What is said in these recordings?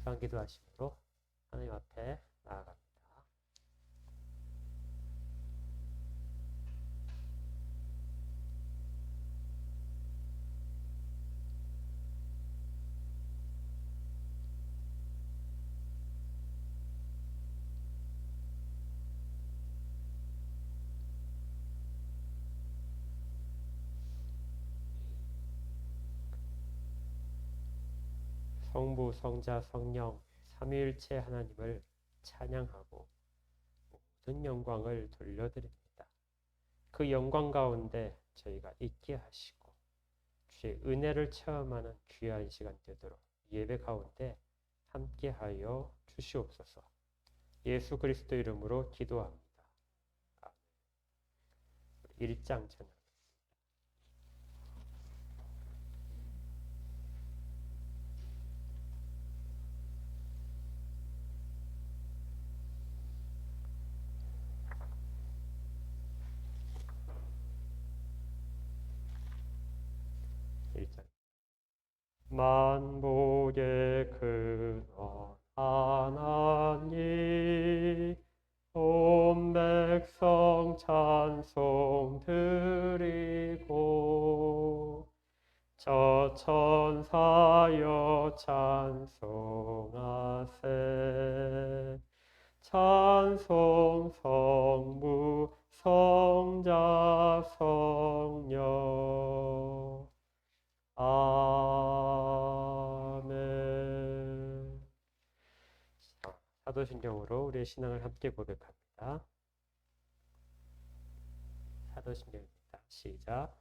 시간 기도하심으로 하나님 앞에 나아갑니다. 성부, 성자, 성령, 삼위일체 하나님을 찬양하고 모든 영광을 돌려드립니다. 그 영광 가운데 저희가 있게 하시고 주의 은혜를 체험하는 귀한 시간 되도록 예배 가운데 함께하여 주시옵소서. 예수 그리스도 이름으로 기도합니다. 1장 찬양. 만복의 근원 하나님, 온 백성 찬송 드리고 저 천사여 찬송하세. 찬송 성부 성자 성령. 아멘. 사도신경으로 우리의 신앙을 함께 고백합니다. 사도신경입니다. 시작.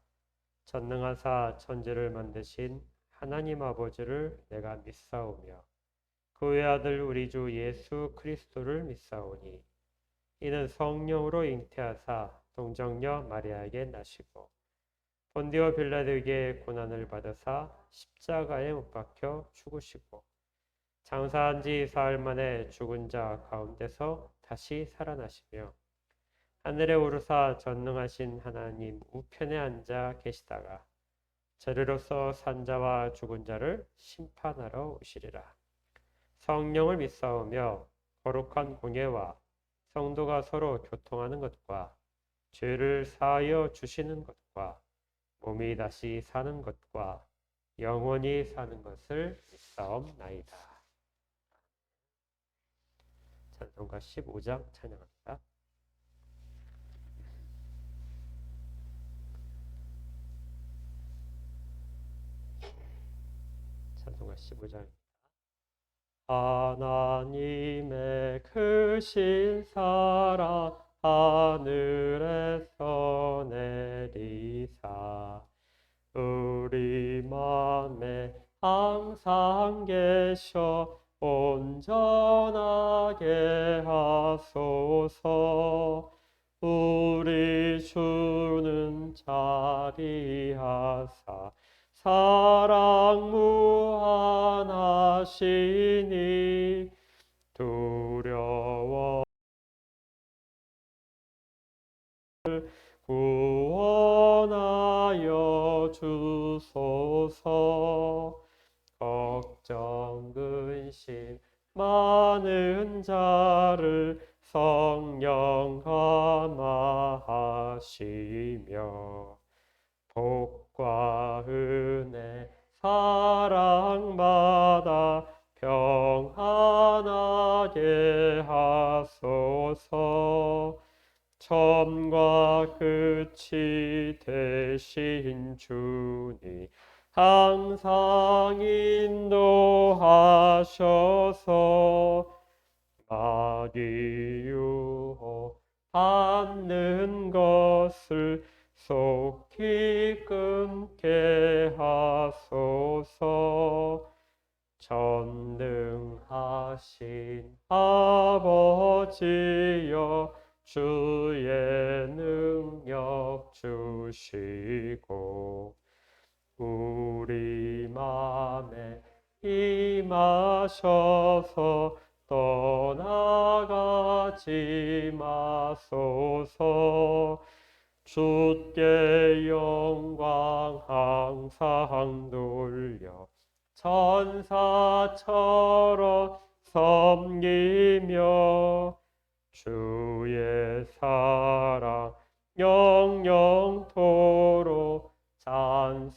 전능하사 천지를 만드신 하나님 아버지를 내가 믿사오며 그 외아들 우리 주 예수 그리스도를 믿사오니 이는 성령으로 잉태하사 동정녀 마리아에게 나시고 본디오 빌라도에게 고난을 받으사 십자가에 못 박혀 죽으시고 장사한 지 사흘 만에 죽은 자 가운데서 다시 살아나시며 하늘에 오르사 전능하신 하나님 우편에 앉아 계시다가 저리로서 산 자와 죽은 자를 심판하러 오시리라. 성령을 믿사오며 거룩한 공예와 성도가 서로 교통하는 것과 죄를 사하여 주시는 것과 몸이 다시 사는 것과 영원히 사는 것을 믿사옵나이다. 찬송가 15장 찬양합니다. 찬송가 15장입니다. 하나님의 크신 사랑 하늘에서 내리사 우리 맘에 항상 계셔 온전하게 하소서. 우리 주는 자비하사 사랑 무한하시니 두려워 구원하여 주소서. 걱정 근심 많은 자를 성령 감화하시며 복과 은혜 사랑받아 평안하게 하소서. 처음과 끝이 되신 주니 항상 인도하셔서 마귀 유혹 받는 것을 속히 끊게 하소서. 전능하신 아버지여 주의 능력 주시고 우리 맘에 임하셔서 떠나가지 마소서. 주께 영광 항상 돌려 천사처럼 섬기며 주의 사랑 영영토록 찬송하게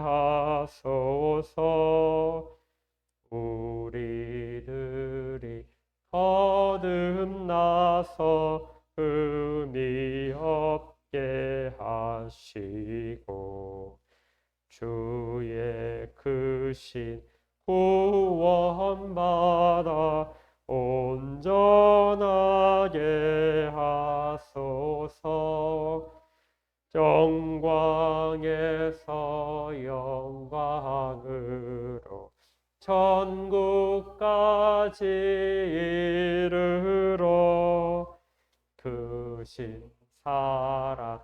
하소서. 우리들이 거듭나서 흠이 없게 하시고 주의 크신 구원받아 온전하게 하소서. 영광에서 영광으로 천국까지 이르러 크신 사랑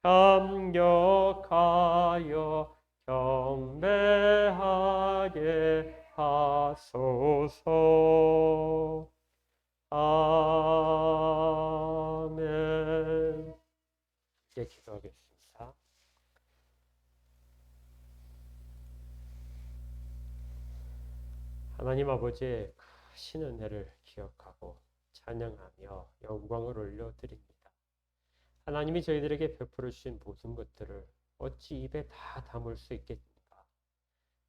감격하여 경배하게 하소서. 아멘. 이제 기도하겠습니다. 하나님 아버지의 크신 은혜를 기억하고 찬양하며 영광을 올려드립니다. 하나님이 저희들에게 베풀어 주신 모든 것들을 어찌 입에 다 담을 수 있겠습니까?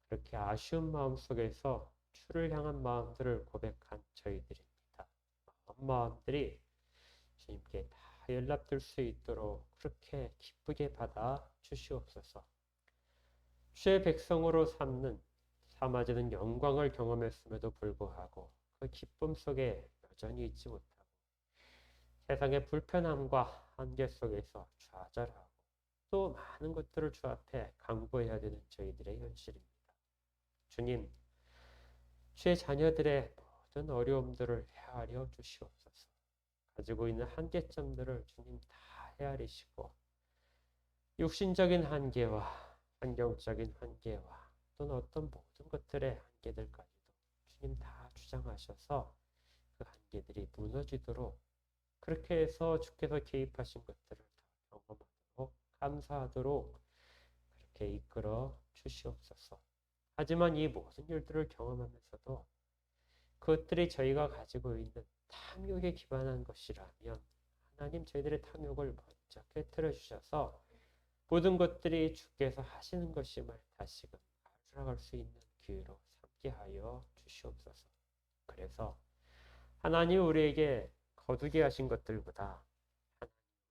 그렇게 아쉬운 마음 속에서 주를 향한 마음들을 고백한 저희들입니다. 마음들이 주님께 다 연락될 수 있도록 그렇게 기쁘게 받아 주시옵소서. 주의 백성으로 삼아지는 영광을 경험했음에도 불구하고 그 기쁨 속에 여전히 있지 못하고 세상의 불편함과 한계 속에서 좌절하고 또 많은 것들을 주 앞에 강구해야 되는 저희들의 현실입니다. 주님, 주의 자녀들의 모든 어려움들을 헤아려 주시옵소서. 가지고 있는 한계점들을 주님 다 헤아리시고 육신적인 한계와 환경적인 한계와 또는 어떤 모든 것들의 한계들까지도 주님 다 주장하셔서 그 한계들이 무너지도록 그렇게 해서 주께서 개입하신 것들을 더 경험하도록 감사하도록 그렇게 이끌어 주시옵소서. 하지만 이 모든 일들을 경험하면서도 그것들이 저희가 가지고 있는 탐욕에 기반한 것이라면 하나님 저희들의 탐욕을 먼저 깨뜨려 주셔서 모든 것들이 주께서 하시는 것임을 다시금 알아갈 수 있는 기회로 삼게 하여 주시옵소서. 그래서 하나님 우리에게 거두게 하신 것들보다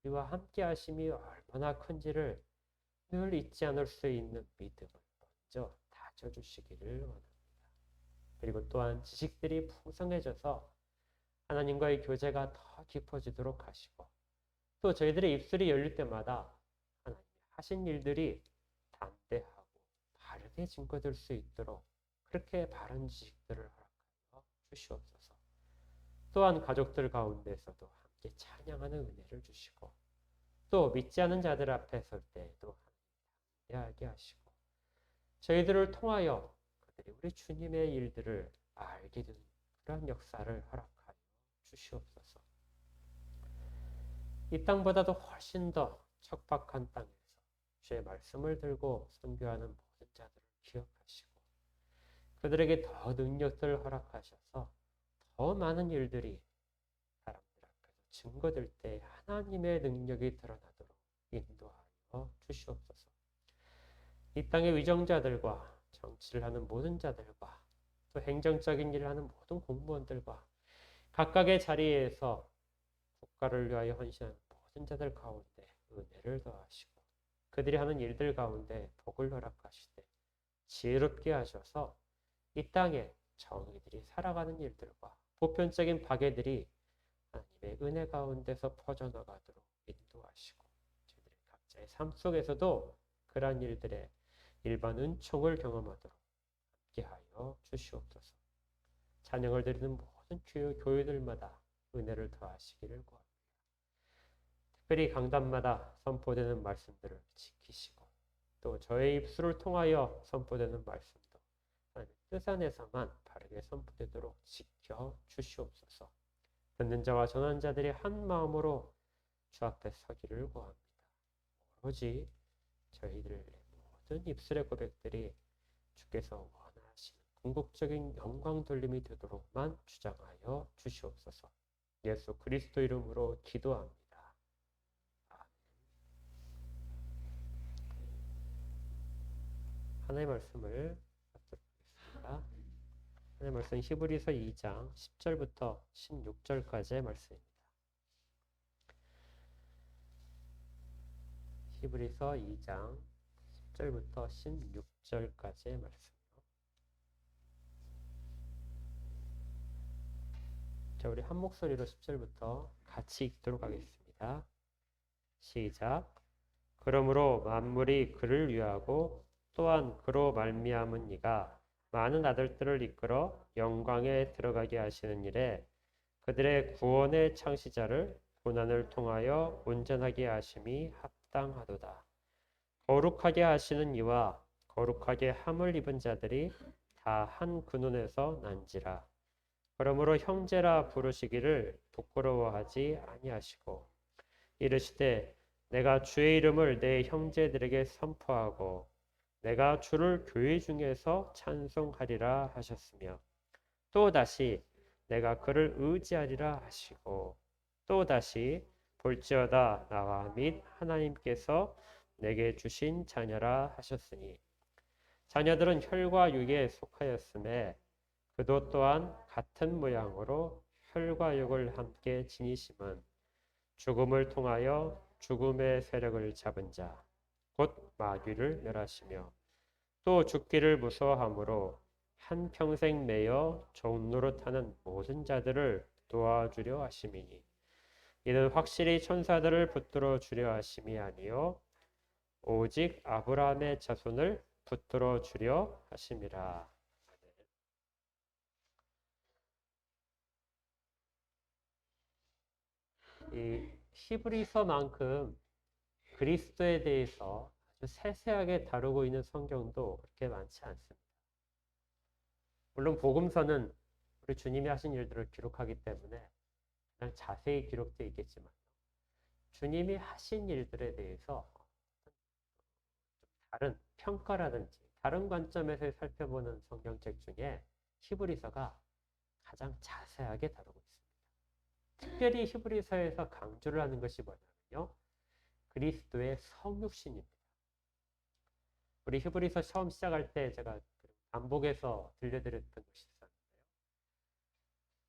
우리와 함께 하심이 얼마나 큰지를 늘 잊지 않을 수 있는 믿음을 먼저 다져주시기를 원합니다. 그리고 또한 지식들이 풍성해져서 하나님과의 교제가 더 깊어지도록 하시고 또 저희들의 입술이 열릴 때마다 하나님 하신 일들이 담대하고 바르게 증거될 수 있도록 그렇게 바른 지식들을 허락하여 주시옵소서. 또한 가족들 가운데서도 함께 찬양하는 은혜를 주시고 또 믿지 않은 자들 앞에 설 때에도 담대하게 하시고 저희들을 통하여 그들이 우리 주님의 일들을 알게 되는 그런 역사를 허락하여 주시옵소서. 이 땅보다도 훨씬 더 척박한 땅에서 주의 말씀을 들고 선교하는 모든 자들을 기억하시고 그들에게 더 능력들을 허락하셔서 더 많은 일들이 사람들 앞에서 증거될 때 하나님의 능력이 드러나도록 인도하여 주시옵소서. 이 땅의 위정자들과 정치를 하는 모든 자들과 또 행정적인 일을 하는 모든 공무원들과 각각의 자리에서 국가를 위하여 헌신하는 모든 자들 가운데 은혜를 더하시고 그들이 하는 일들 가운데 복을 허락하시되 지혜롭게 하셔서 이 땅에 정의들이 살아가는 일들과 보편적인 박애들이 하나님의 은혜 가운데서 퍼져나가도록 인도하시고 저희들의 각자의 삶 속에서도 그러한 일들의 일반 은총을 경험하도록 함께하여 주시옵소서. 찬양을 드리는 모든 교회들마다 은혜를 더하시기를 구합니다. 특별히 강단마다 선포되는 말씀들을 지키시고 또 저의 입술을 통하여 선포되는 말씀도 하나님의 뜻 안에서만 바르게 선포되도록 지켜 주시옵소서. 듣는 자와 전하는 자들이 한 마음으로 주 앞에 서기를 구합니다. 오로지 저희들의 모든 입술의 고백들이 주께서 원하시는 궁극적인 영광 돌림이 되도록만 주장하여 주시옵소서. 예수 그리스도 이름으로 기도합니다. 하나님의 말씀을 받도록 하겠습니다. 하나님의 말씀 히브리서 2장 10절부터 16절까지의 말씀입니다. 히브리서 2장 10절부터 16절까지의 말씀이요. 자, 우리 한 목소리로 10절부터 같이 읽도록 하겠습니다. 시작. 그러므로 만물이 그를 위하고 또한 그로 말미암은 이가 많은 아들들을 이끌어 영광에 들어가게 하시는 일에 그들의 구원의 창시자를 고난을 통하여 온전하게 하심이 합당하도다. 거룩하게 하시는 이와 거룩하게 함을 입은 자들이 다 한 근원에서 난지라. 그러므로 형제라 부르시기를 부끄러워하지 아니하시고 이르시되 내가 주의 이름을 내 형제들에게 선포하고 내가 주를 교회 중에서 찬송하리라 하셨으며 또 다시 내가 그를 의지하리라 하시고 또 다시 볼지어다 나와 및 하나님께서 내게 주신 자녀라 하셨으니 자녀들은 혈과 육에 속하였음에 그도 또한 같은 모양으로 혈과 육을 함께 지니심은 죽음을 통하여 죽음의 세력을 잡은 자, 곧 마귀를 멸하시며 또 죽기를 무서워함으로 한평생 매여 종 노릇하는 모든 자들을 도와주려 하심이니 이는 확실히 천사들을 붙들어 주려 하심이 아니요 오직 아브라함의 자손을 붙들어 주려 하심이라. 이 히브리서만큼 그리스도에 대해서 아주 세세하게 다루고 있는 성경도 그렇게 많지 않습니다. 물론 복음서는 우리 주님이 하신 일들을 기록하기 때문에 그냥 자세히 기록되어 있겠지만 주님이 하신 일들에 대해서 다른 평가라든지 다른 관점에서 살펴보는 성경책 중에 히브리서가 가장 자세하게 다루고 있습니다. 특별히 히브리서에서 강조를 하는 것이 뭐냐면요. 그리스도의 성육신입니다. 우리 히브리서 처음 시작할 때 제가 반복해서 들려드렸던 것이 있었는데요.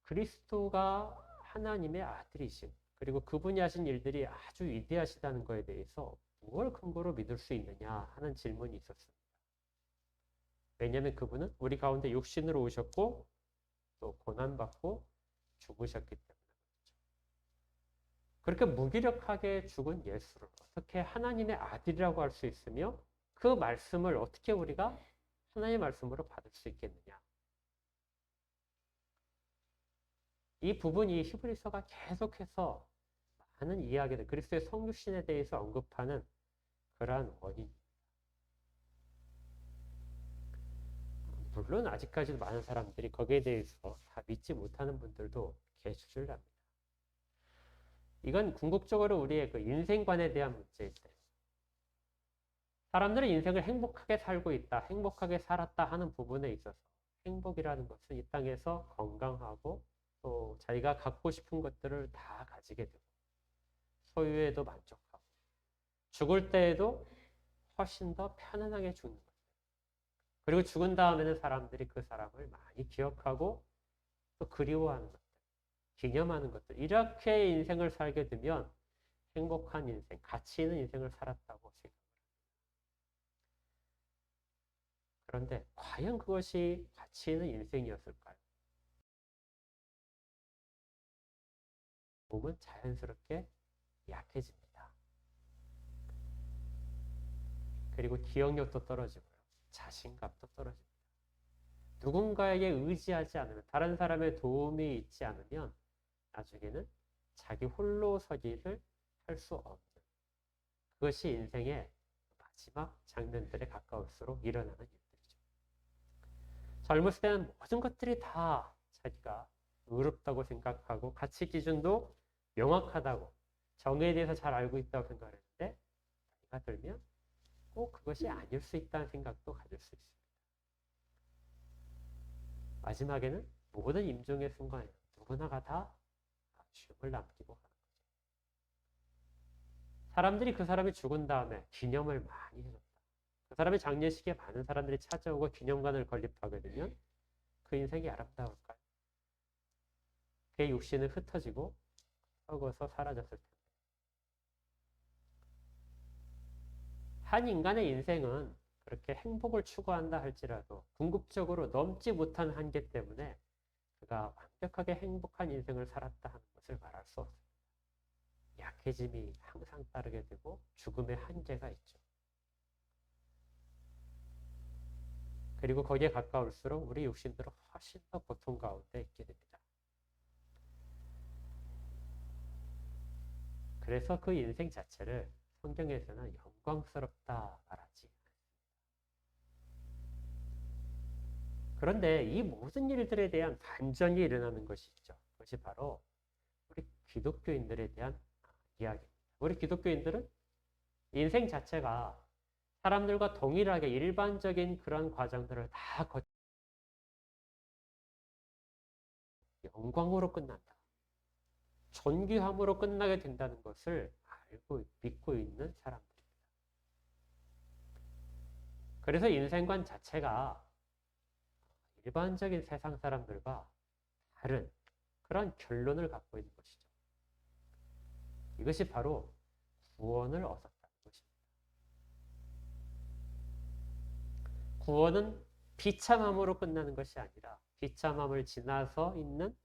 그리스도가 하나님의 아들이신 그리고 그분이 하신 일들이 아주 위대하시다는 것에 대해서 무엇을 근거로 믿을 수 있느냐 하는 질문이 있었습니다. 왜냐하면 그분은 우리 가운데 육신으로 오셨고 또 고난받고 죽으셨기 때문에 그렇게 무기력하게 죽은 예수를 어떻게 하나님의 아들이라고 할 수 있으며 그 말씀을 어떻게 우리가 하나님의 말씀으로 받을 수 있겠느냐. 이 부분이 히브리서가 계속해서 많은 이야기들, 그리스도의 성육신에 대해서 언급하는 그러한 원인입니다. 물론 아직까지도 많은 사람들이 거기에 대해서 다 믿지 못하는 분들도 계실 줄 압니다. 이건 궁극적으로 우리의 그 인생관에 대한 문제인데 사람들은 인생을 행복하게 살고 있다, 행복하게 살았다 하는 부분에 있어서 행복이라는 것은 이 땅에서 건강하고 또 자기가 갖고 싶은 것들을 다 가지게 되고 소유에도 만족하고 죽을 때에도 훨씬 더 편안하게 죽는 것. 그리고 죽은 다음에는 사람들이 그 사람을 많이 기억하고 또 그리워하는 것들, 기념하는 것들. 이렇게 인생을 살게 되면 행복한 인생, 가치 있는 인생을 살았다고 생각합니다. 그런데 과연 그것이 가치 있는 인생이었을까요? 몸은 자연스럽게 약해집니다. 그리고 기억력도 떨어지고요. 자신감도 떨어집니다. 누군가에게 의지하지 않으면, 다른 사람의 도움이 있지 않으면 나중에는 자기 홀로 서기를 할 수 없는 그것이 인생의 마지막 장면들에 가까울수록 일어나는 일들이죠. 젊었을 때는 모든 것들이 다 자기가 의롭다고 생각하고 가치 기준도 명확하다고 정의에 대해서 잘 알고 있다고 생각했는데 나이가 들면 꼭 그것이 아닐 수 있다는 생각도 가질 수 있습니다. 마지막에는 모든 임종의 순간에 누구나가 다 죽음을 남기고 가는 거죠. 사람들이 그 사람이 죽은 다음에 기념을 많이 해줬다. 그 사람의 장례식에 많은 사람들이 찾아오고 기념관을 건립하게 되면 그 인생이 아름다울까요? 그의 육신은 흩어지고 썩어서 사라졌을 텐데. 한 인간의 인생은 그렇게 행복을 추구한다 할지라도 궁극적으로 넘지 못한 한계 때문에 그가 완벽하게 행복한 인생을 살았다 하는 것을 말할 수 없습니다. 약해짐이 항상 따르게 되고 죽음의 한계가 있죠. 그리고 거기에 가까울수록 우리 육신들은 훨씬 더 고통 가운데 있게 됩니다. 그래서 그 인생 자체를 성경에서는 영광스럽다 말하지. 그런데 이 모든 일들에 대한 반전이 일어나는 것이 있죠. 그것이 바로 우리 기독교인들에 대한 이야기입니다. 우리 기독교인들은 인생 자체가 사람들과 동일하게 일반적인 그런 과정들을 다 거쳐 영광으로 끝난다. 존귀함으로 끝나게 된다는 것을 알고 믿고 있는 사람들입니다. 그래서 인생관 자체가 일반적인 세상 사람들과 다른 그런 결론을 갖고 있는 것이죠. 이것이 바로 구원을 얻었다는 것입니다. 구원은 비참함으로 끝나는 것이 아니라 비참함을 지나서 있는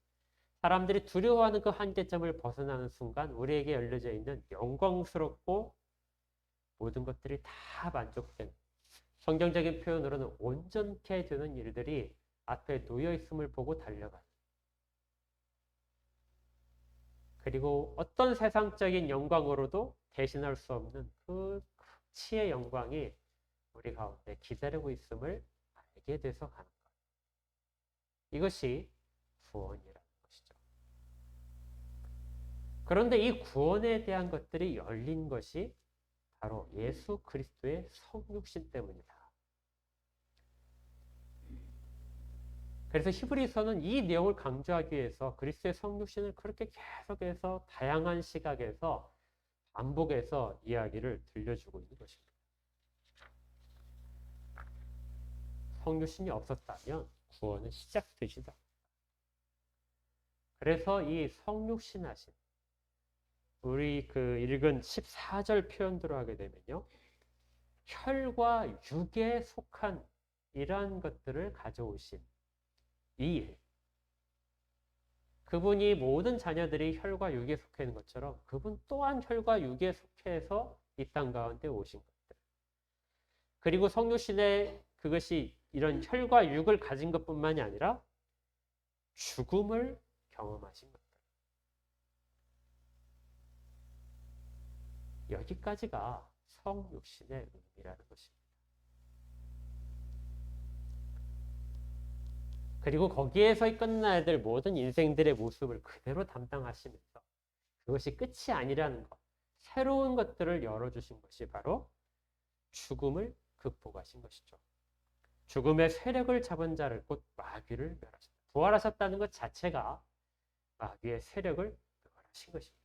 사람들이 두려워하는 그 한계점을 벗어나는 순간 우리에게 열려져 있는 영광스럽고 모든 것들이 다 만족된 성경적인 표현으로는 온전케 되는 일들이 앞에 놓여 있음을 보고 달려가는 그리고 어떤 세상적인 영광으로도 대신할 수 없는 그 극치의 영광이 우리 가운데 기다리고 있음을 알게 돼서 가는 것. 이것이 구원이라는 것이죠. 그런데 이 구원에 대한 것들이 열린 것이 바로 예수 그리스도의 성육신 때문이다. 그래서 히브리서는 이 내용을 강조하기 위해서 그리스도의 성육신을 그렇게 계속해서 다양한 시각에서 반복해서 이야기를 들려주고 있는 것입니다. 성육신이 없었다면 구원은 시작되지도 않습니다. 그래서 이 성육신하신 우리 그 읽은 14절 표현대로 하게 되면요. 혈과 육에 속한 이러한 것들을 가져오신 이 일. 그분이 모든 자녀들이 혈과 육에 속해 있는 것처럼 그분 또한 혈과 육에 속해서 이 땅 가운데 오신 것들. 그리고 성육신의 그것이 이런 혈과 육을 가진 것뿐만이 아니라 죽음을 경험하신 것들. 여기까지가 성육신의 의미라는 것입니다. 그리고 거기에서 끝나야 될 모든 인생들의 모습을 그대로 담당하시면서 그것이 끝이 아니라는 것, 새로운 것들을 열어주신 것이 바로 죽음을 극복하신 것이죠. 죽음의 세력을 잡은 자를 곧 마귀를 멸하셨다. 부활하셨다는 것 자체가 마귀의 세력을 멸하신 것입니다.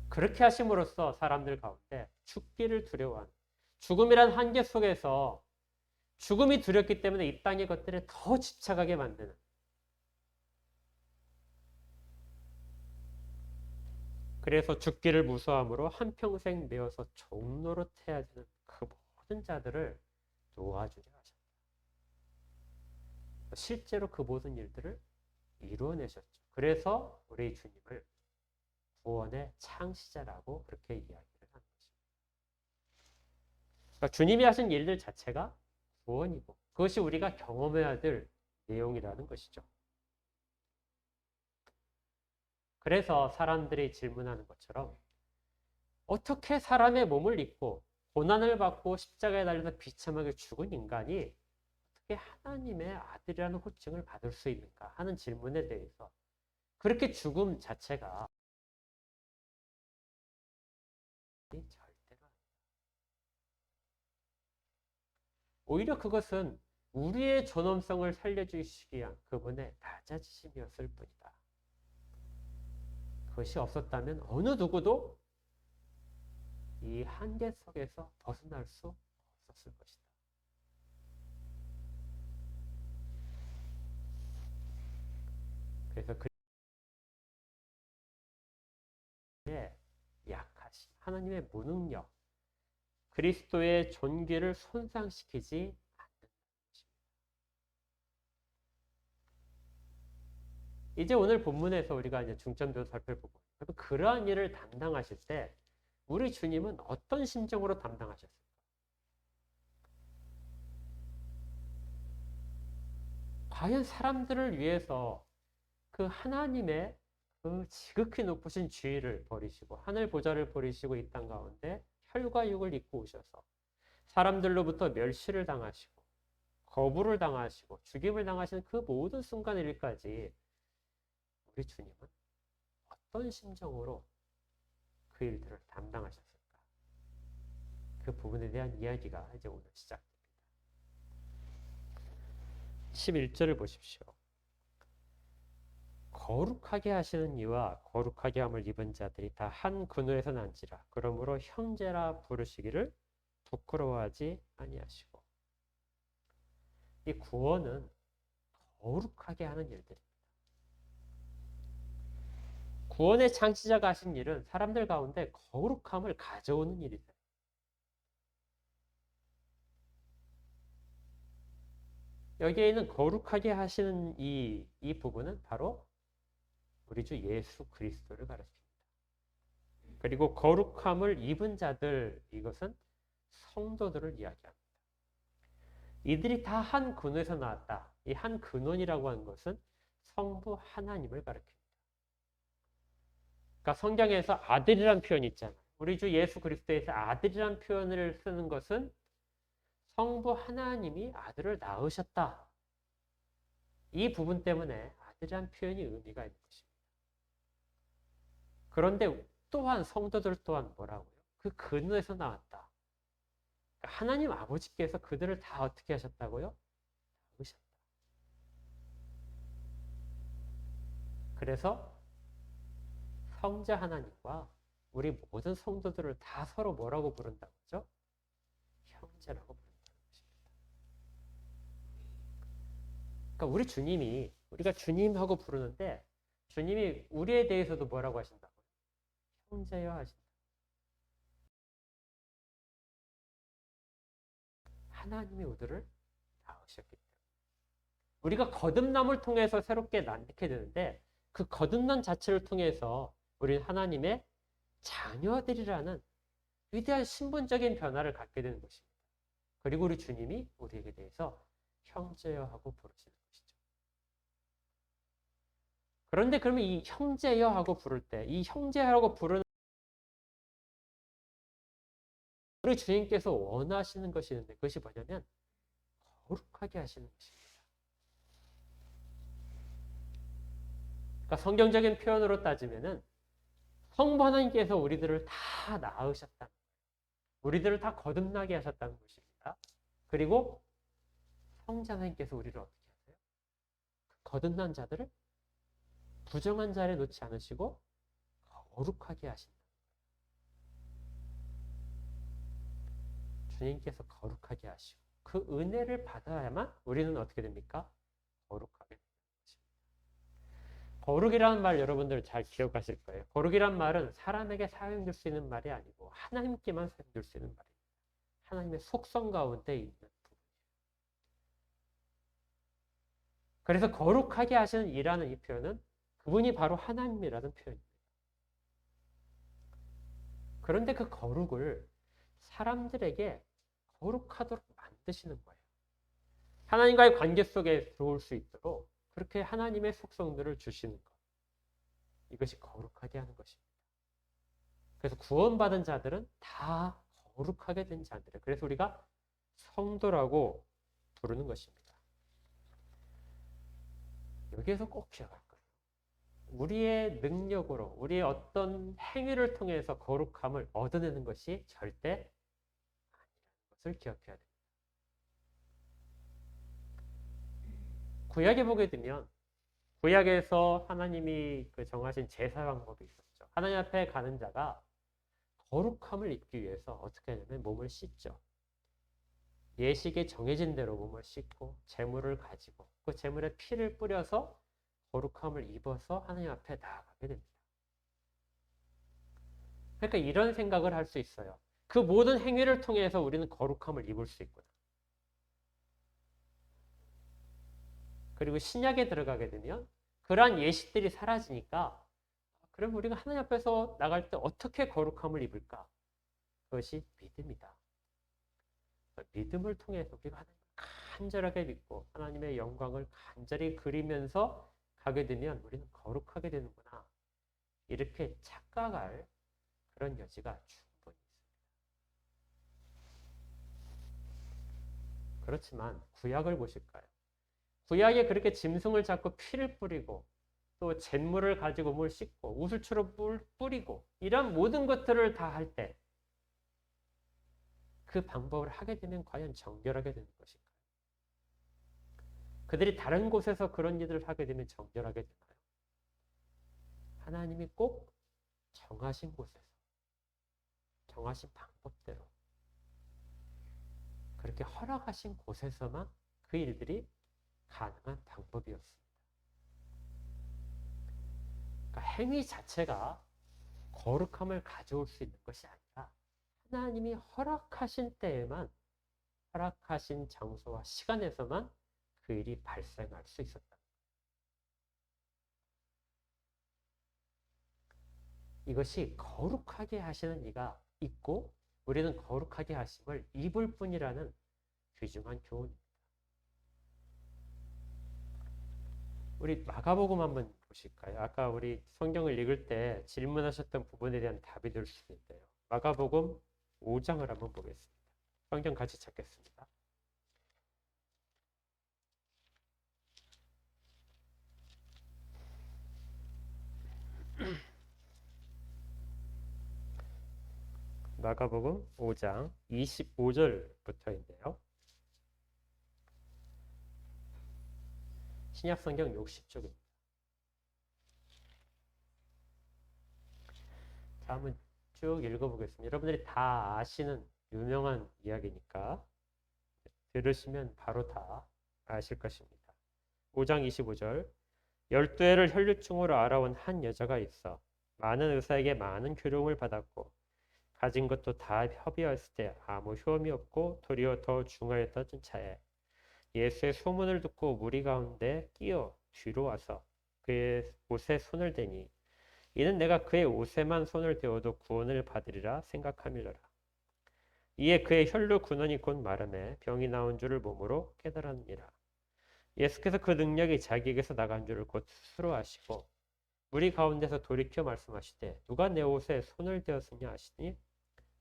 그렇게 하심으로써 사람들 가운데 죽기를 두려워하는 죽음이란 한계 속에서 죽음이 두렵기 때문에 이 땅의 것들에 더 집착하게 만드는 그래서 죽기를 무서함으로 한평생 메어서 종노릇해야 되는 그 모든 자들을 놓아주려 하셨다. 실제로 그 모든 일들을 이루어내셨죠. 그래서 우리 주님을 구원의 창시자라고 그렇게 이야기를 하는 것입니다. 그러니까 주님이 하신 일들 자체가 구원이고 그것이 우리가 경험해야 될 내용이라는 것이죠. 그래서 사람들이 질문하는 것처럼 어떻게 사람의 몸을 입고 고난을 받고 십자가에 달려서 비참하게 죽은 인간이 어떻게 하나님의 아들이라는 호칭을 받을 수 있는가 하는 질문에 대해서 그렇게 죽음 자체가 오히려 그것은 우리의 존엄성을 살려주시기 위한 그분의 낮아지심이었을 뿐이다. 그것이 없었다면 어느 누구도 이 한계 속에서 벗어날 수 없었을 것이다. 그래서 그의 약하심, 하나님의 무능력, 그리스도의 존귀를 손상시키지 않는 것입니다. 이제 오늘 본문에서 우리가 이제 중점적으로 살펴보고, 그러한 일을 담당하실 때 우리 주님은 어떤 심정으로 담당하셨을까? 과연 사람들을 위해서 그 하나님의 그 지극히 높으신 지위를 버리시고 하늘 보좌를 버리시고 이 땅 가운데 혈과 육을 입고 오셔서 사람들로부터 멸시를 당하시고 거부를 당하시고 죽임을 당하시는 그 모든 순간 일까지 우리 주님은 어떤 심정으로 그 일들을 담당하셨을까? 그 부분에 대한 이야기가 이제 오늘 시작됩니다. 11절을 보십시오. 거룩하게 하시는 이와 거룩하게 함을 입은 자들이 다 한 근원에서 난지라. 그러므로 형제라 부르시기를 부끄러워하지 아니하시고. 이 구원은 거룩하게 하는 일들입니다. 구원의 창시자가 하신 일은 사람들 가운데 거룩함을 가져오는 일이다. 여기에 있는 거룩하게 하시는 이 부분은 바로 우리 주 예수 그리스도를 가르칩니다. 그리고 거룩함을 입은 자들, 이것은 성도들을 이야기합니다. 이들이 다 한 근원에서 나왔다. 이 한 근원이라고 하는 것은 성부 하나님을 가리킵니다. 그러니까 성경에서 아들이란 표현이 있잖아요. 우리 주 예수 그리스도에서 아들이란 표현을 쓰는 것은 성부 하나님이 아들을 낳으셨다. 이 부분 때문에 아들이란 표현이 의미가 있는 것입니다. 그런데 또한 성도들 또한 뭐라고요? 그 근원에서 나왔다. 그러니까 하나님 아버지께서 그들을 다 어떻게 하셨다고요? 낳으셨다. 그래서 성자 하나님과 우리 모든 성도들을 다 서로 뭐라고 부른다고 하죠? 형제라고 부른다는 것입니다. 그러니까 우리 주님이, 우리가 주님하고 부르는데 주님이 우리에 대해서도 뭐라고 하신다고요? 형제여 하신다. 하나님이 우리를 낳으셨기 때문에. 우리가 거듭남을 통해서 새롭게 낳게 되는데 그 거듭남 자체를 통해서 우리는 하나님의 자녀들이라는 위대한 신분적인 변화를 갖게 되는 것입니다. 그리고 우리 주님이 우리에게 대해서 형제여 하고 부르시는 것이죠. 그런데 그러면 이 형제여 하고 부를 때, 이 형제라고 부르는 우리 주님께서 원하시는 것이 있는데 그것이 뭐냐면 거룩하게 하시는 것입니다. 그러니까 성경적인 표현으로 따지면은 성부 하나님께서 우리들을 다 낳으셨다는 거예요. 우리들을 다 거듭나게 하셨다는 것입니다. 그리고 성자 하나님께서 우리를 어떻게 하세요? 거듭난 자들을 부정한 자리에 놓지 않으시고 거룩하게 하신다. 주님께서 거룩하게 하시고 그 은혜를 받아야만 우리는 어떻게 됩니까? 거룩하게 됩니다. 거룩이라는 말 여러분들 잘 기억하실 거예요. 거룩이란 말은 사람에게 사용될 수 있는 말이 아니고 하나님께만 사용될 수 있는 말입니다. 하나님의 속성 가운데 있는 부분이에요. 그래서 거룩하게 하시는 이라는 이 표현은 그분이 바로 하나님이라는 표현입니다. 그런데 그 거룩을 사람들에게 거룩하도록 만드시는 거예요. 하나님과의 관계 속에 들어올 수 있도록 그렇게 하나님의 속성들을 주시는 것. 이것이 거룩하게 하는 것입니다. 그래서 구원받은 자들은 다 거룩하게 된 자들이에요. 그래서 우리가 성도라고 부르는 것입니다. 여기에서 꼭 기억할 거예요. 우리의 능력으로, 우리의 어떤 행위를 통해서 거룩함을 얻어내는 것이 절대 아니라는 것을 기억해야 됩니다. 구약에 보게 되면 구약에서 하나님이 그 정하신 제사 방법이 있었죠. 하나님 앞에 가는 자가 거룩함을 입기 위해서 어떻게 하냐면 몸을 씻죠. 예식에 정해진 대로 몸을 씻고 제물을 가지고 그 제물에 피를 뿌려서 거룩함을 입어서 하나님 앞에 나아가게 됩니다. 그러니까 이런 생각을 할 수 있어요. 그 모든 행위를 통해서 우리는 거룩함을 입을 수 있구나. 그리고 신약에 들어가게 되면 그러한 예식들이 사라지니까 그럼 우리가 하나님 앞에서 나갈 때 어떻게 거룩함을 입을까? 그것이 믿음이다. 믿음을 통해서 우리가 하나님을 간절하게 믿고 하나님의 영광을 간절히 그리면서 가게 되면 우리는 거룩하게 되는구나. 이렇게 착각할 그런 여지가 충분히 있습니다. 그렇지만 구약을 보실까요? 구약에 그렇게 짐승을 잡고 피를 뿌리고 또 잿물을 가지고 물 씻고 우슬초로 물 뿌리고 이런 모든 것들을 다 할 때 그 방법을 하게 되면 과연 정결하게 되는 것인가요? 그들이 다른 곳에서 그런 일을 하게 되면 정결하게 되나요? 하나님이 꼭 정하신 곳에서 정하신 방법대로 그렇게 허락하신 곳에서만 그 일들이 가능한 방법이었습니다. 그러니까 행위 자체가 거룩함을 가져올 수 있는 것이 아니라 하나님이 허락하신 때에만 허락하신 장소와 시간에서만 그 일이 발생할 수 있었다. 이것이 거룩하게 하시는 이가 있고 우리는 거룩하게 하심을 입을 뿐이라는 귀중한 교훈입니다. 우리 마가복음 한번 보실까요? 아까 우리 성경을 읽을 때 질문하셨던 부분에 대한 답이 될 수도 있대요. 마가복음 5장을 한번 보겠습니다. 성경 같이 찾겠습니다. 마가복음 5장 25절부터인데요. 신약성경 60쪽입니다. 자, 한번 쭉 읽어보겠습니다. 여러분들이 다 아시는 유명한 이야기니까 들으시면 바로 다 아실 것입니다. 5장 25절 12해를 혈류증으로 알아온 한 여자가 있어 많은 의사에게 많은 교령을 받았고 가진 것도 다 협의했을 때 아무 효험이 없고 도리어 더 중하였던 차에 예수의 소문을 듣고 무리 가운데 끼어 뒤로 와서 그의 옷에 손을 대니 이는 내가 그의 옷에만 손을 대어도 구원을 받으리라 생각함이로라. 이에 그의 혈루 근원이 곧 마름에 병이 나온 줄을 몸으로 깨달았느니라. 예수께서 그 능력이 자기에게서 나간 줄을 곧 스스로 아시고 무리 가운데서 돌이켜 말씀하시되 누가 내 옷에 손을 대었으냐 하시니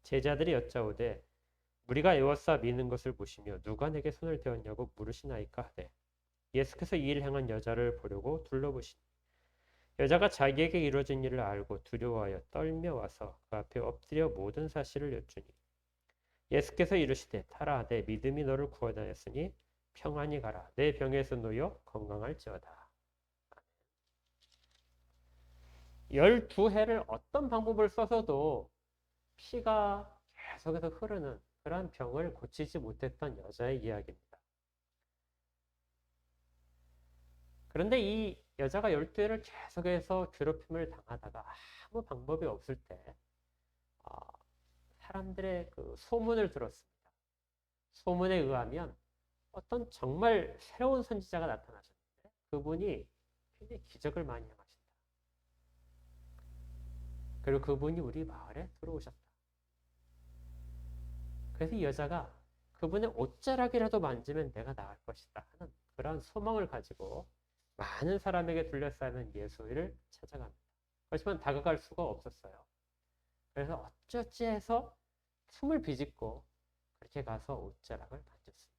제자들이 여짜오되 우리가 에워싸 미는 것을 보시며 누가 내게 손을 대었냐고 물으시나이까 하되 예수께서 이 일을 행한 여자를 보려고 둘러보시니 여자가 자기에게 이루어진 일을 알고 두려워하여 떨며 와서 그 앞에 엎드려 모든 사실을 여쭈니 예수께서 이르시되 타라 내 믿음이 너를 구원하였으니 평안히 가라 내 병에서 놓여 건강할지어다. 12해를 어떤 방법을 써서도 피가 계속해서 흐르는 그런 병을 고치지 못했던 여자의 이야기입니다. 그런데 이 여자가 12해를 계속해서 괴롭힘을 당하다가 아무 방법이 없을 때 사람들의 그 소문을 들었습니다. 소문에 의하면 어떤 정말 새로운 선지자가 나타나셨는데 그분이 굉장히 기적을 많이 행하신다. 그리고 그분이 우리 마을에 들어오셨다. 그래서 이 여자가 그분의 옷자락이라도 만지면 내가 나을 것이다 하는 그런 소망을 가지고 많은 사람에게 둘러싸이는 예수를 찾아갑니다. 하지만 다가갈 수가 없었어요. 그래서 어쩌지 해서 숨을 비집고 그렇게 가서 옷자락을 만졌습니다.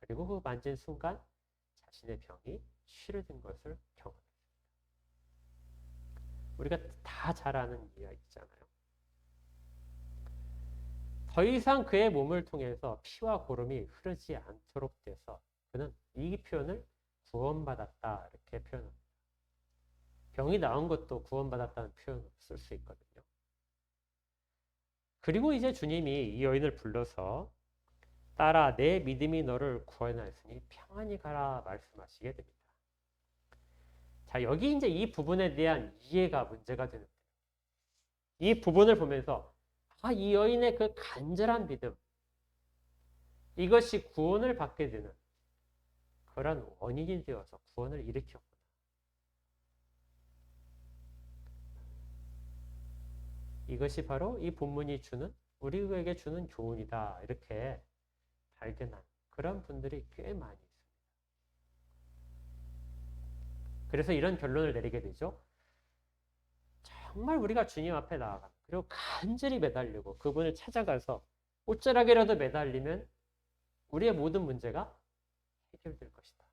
그리고 그 만진 순간 자신의 병이 치료된 것을 경험했습니다. 우리가 다 잘 아는 이야기잖아요. 더 이상 그의 몸을 통해서 피와 고름이 흐르지 않도록 돼서 그는 이 표현을 구원받았다 이렇게 표현합니다. 병이 나은 것도 구원받았다는 표현을 쓸 수 있거든요. 그리고 이제 주님이 이 여인을 불러서 딸아 내 믿음이 너를 구원하였으니 평안히 가라 말씀하시게 됩니다. 자, 여기 이제 이 부분에 대한 이해가 문제가 되는데 이 부분을 보면서 이 여인의 그 간절한 믿음 이것이 구원을 받게 되는 그런 원인이 되어서 구원을 일으켰구나. 이것이 바로 이 본문이 주는 우리에게 주는 교훈이다. 이렇게 발견한 그런 분들이 꽤 많이 있습니다. 그래서 이런 결론을 내리게 되죠. 정말 우리가 주님 앞에 나아가 그리고 간절히 매달리고 그분을 찾아가서 옷자락이라도 매달리면 우리의 모든 문제가 해결될 것이다.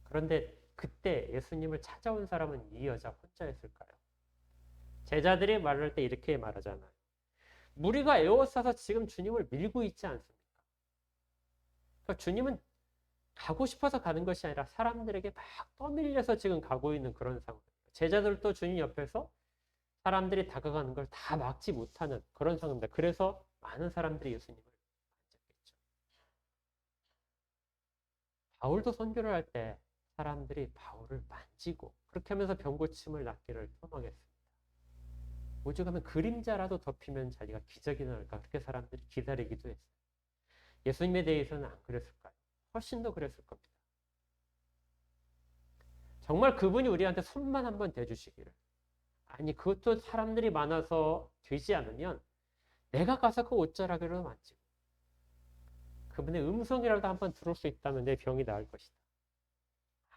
그런데 그때 예수님을 찾아온 사람은 이 여자 혼자였을까요? 제자들이 말할 때 이렇게 말하잖아요. 무리가 에워싸서 지금 주님을 밀고 있지 않습니까? 그러니까 주님은 가고 싶어서 가는 것이 아니라 사람들에게 막 떠밀려서 지금 가고 있는 그런 상황. 제자들도 주님 옆에서 사람들이 다가가는 걸 다 막지 못하는 그런 상황입니다. 그래서 많은 사람들이 예수님을 만졌겠죠. 바울도 선교를 할 때 사람들이 바울을 만지고 그렇게 하면서 병고침을 낫기를 소망했습니다. 오죽하면 그림자라도 덮이면 자기가 기적이 나올까 그렇게 사람들이 기다리기도 했어요. 예수님에 대해서는 안 그랬을까요? 훨씬 더 그랬을 겁니다. 정말 그분이 우리한테 손만 한번 대주시기를. 아니 그것도 사람들이 많아서 되지 않으면 내가 가서 그 옷자락으로 만지고 그분의 음성이라도 한번 들을 수 있다면 내 병이 나을 것이다.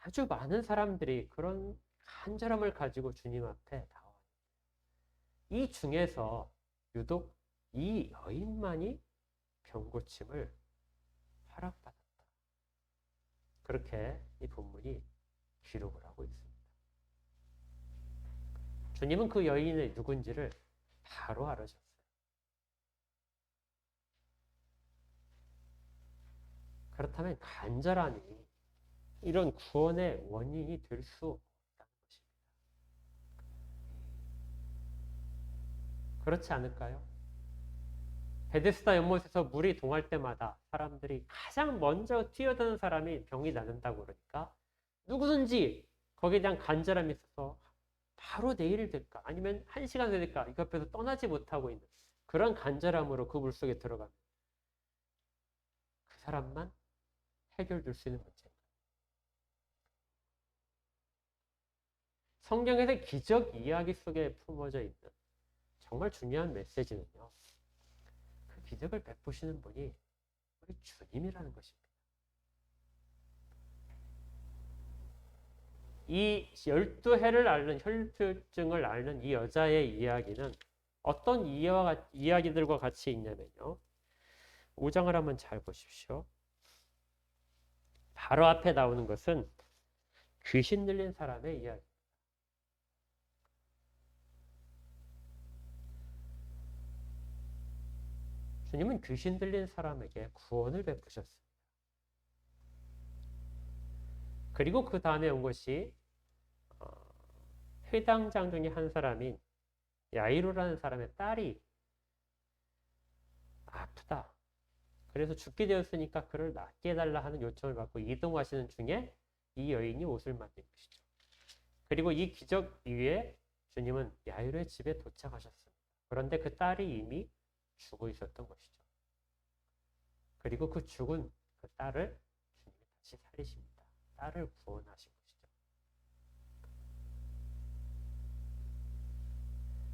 아주 많은 사람들이 그런 간절함을 가지고 주님 앞에 나와요. 이 중에서 유독 이 여인만이 병고침을 허락받았다. 그렇게 이 본문이 기록을 하고 있습니다. 주님은 그 여인의 누군지를 바로 알아셨어요. 그렇다면 간절함이 이런 구원의 원인이 될 수 없다는 것입니다. 그렇지 않을까요? 베데스다 연못에서 물이 동할 때마다 사람들이 가장 먼저 뛰어드는 사람이 병이 낫는다고 그러니까 누구든지 거기에 대한 간절함이 있어서 바로 내일 될까 아니면 1시간 될까 이 옆에서 떠나지 못하고 있는 그런 간절함으로 그 물속에 들어가면 그 사람만 해결될 수 있는 문제입니다. 성경에서 기적 이야기 속에 품어져 있는 정말 중요한 메시지는요. 그 기적을 베푸시는 분이 우리 주님이라는 것입니다. 이 12해를 앓는 혈투증을 앓는 이 여자의 이야기는 어떤 이야기들과 같이 있냐면요. 5장을 한번 잘 보십시오. 바로 앞에 나오는 것은 귀신 들린 사람의 이야기. 주님은 귀신 들린 사람에게 구원을 베푸셨습니다. 그리고 그 다음에 온 것이 회당장 중에 한 사람인 야이로라는 사람의 딸이 아프다. 그래서 죽게 되었으니까 그를 낫게 해달라 하는 요청을 받고 이동하시는 중에 이 여인이 옷을 만든 것이죠. 그리고 이 기적 이후에 주님은 야이로의 집에 도착하셨습니다. 그런데 그 딸이 이미 죽어 있었던 것이죠. 그리고 그 죽은 그 딸을 주님이 다시 살리십니다. 딸을 구원하신 것이죠.